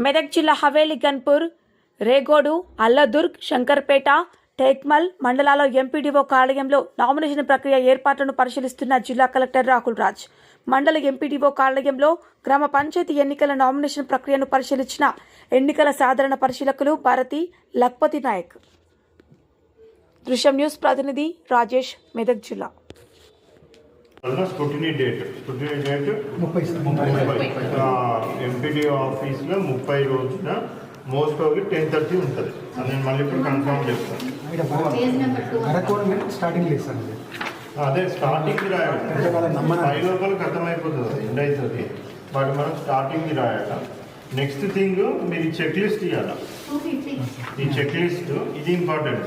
మెదక్ జిల్లా హవేలి గన్పూర్, రేగోడు, అల్లదుర్గ్, శంకర్పేట, టేక్మల్ మండలాల ఎంపీడీఓ కార్యాలయంలో నామినేషన్ ప్రక్రియ ఏర్పాట్లను పరిశీలిస్తున్న జిల్లా కలెక్టర్ రాహుల్ రాజ్. మండల ఎంపీడీఓ కార్యాలయంలో గ్రామ పంచాయతీ ఎన్నికల నామినేషన్ ప్రక్రియను పరిశీలించిన ఎన్నికల సాధారణ పరిశీలకులు భారతి లక్పతి నాయక్. దృశ్యం న్యూస్ ప్రతినిధి రాజేష్, మెదక్ జిల్లా. స్క్రూటినీ డేట్ ఎంపీడీఓ ఆఫీస్లో 30 రోజున మోస్ట్ ఆఫ్ 10:30 ఉంటుంది. నేను మళ్ళీ ఇప్పుడు కన్ఫర్మ్ చెప్తాను. అదే స్టార్టింగ్ రాయాలి, 5 లోపల ఖతం అయిపోతుంది, ఎండ్ అవుతుంది. బట్ మనం స్టార్టింగ్ రాయాలి. నెక్స్ట్ థింగ్, మీరు ఈ చెక్ లిస్ట్ ఇవ్వాలి. ఈ చెక్ లిస్ట్ ఇది ఇంపార్టెంట్.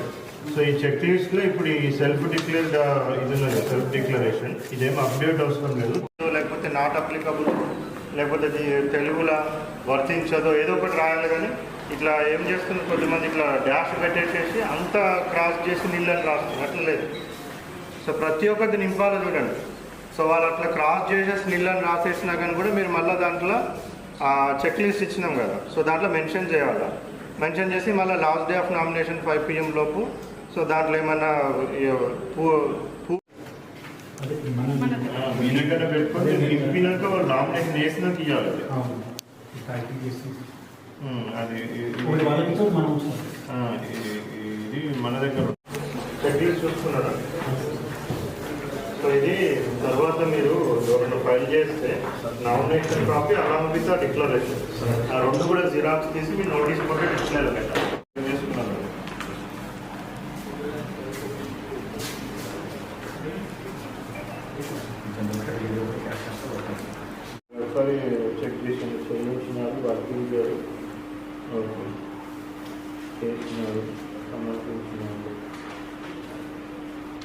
సో ఈ చెక్ లిస్ట్లో ఇప్పుడు ఈ సెల్ఫ్ డిక్లేర్డ్ ఇది ఉన్నది, సెల్ఫ్ డిక్లరేషన్, ఇదేం అప్డేట్ అవసరం లేదు. లేకపోతే నాట్ అప్లికబుల్, లేకపోతే తెలుగులో వర్తించదో ఏదో ఒకటి రాయాలి. కానీ ఇట్లా ఏం చేస్తున్నారు కొద్దిమంది, ఇట్లా డాష్ పెట్టేసేసి అంతా క్రాస్ చేసి నీళ్ళని రాస్తున్నారు, అట్లా లేదు. సో ప్రతి ఒక్కటి నింపాలో చూడండి. సో వాళ్ళు అట్లా క్రాస్ చేసేసి నీళ్ళని రాసేసినా కానీ కూడా మీరు మళ్ళీ దాంట్లో చెక్ లిస్ట్ ఇచ్చినాం కదా, సో దాంట్లో మెన్షన్ చేయాలి. మెన్షన్ చేసి మళ్ళీ last day of nomination 5 PM లోపు. సో దాంట్లో ఏమన్నా మీనకన్నా పెట్టుకొని నింపినాక వాళ్ళు నామినేషన్ వేసినాక ఇవ్వాలి. అది ఇది మన దగ్గర చెక్ లిస్ట్ చూసుకున్నారా? సో ఇది తర్వాత మీరు ఎవరైనా ఫైల్ చేస్తే నామినేషన్ కాపీ అలాంగ్ విత్ ఆ డిక్లరేషన్, ఆ రెండు కూడా జిరాక్స్ తీసి మీరు నోటీస్ బోర్డు డిక్లేర్ పెట్టాలి. చేసుకున్నారు ఒకసారి చెక్ చేసింది, చేయించినారు, వర్కింగ్ చేసినారు, సమర్పించినారు.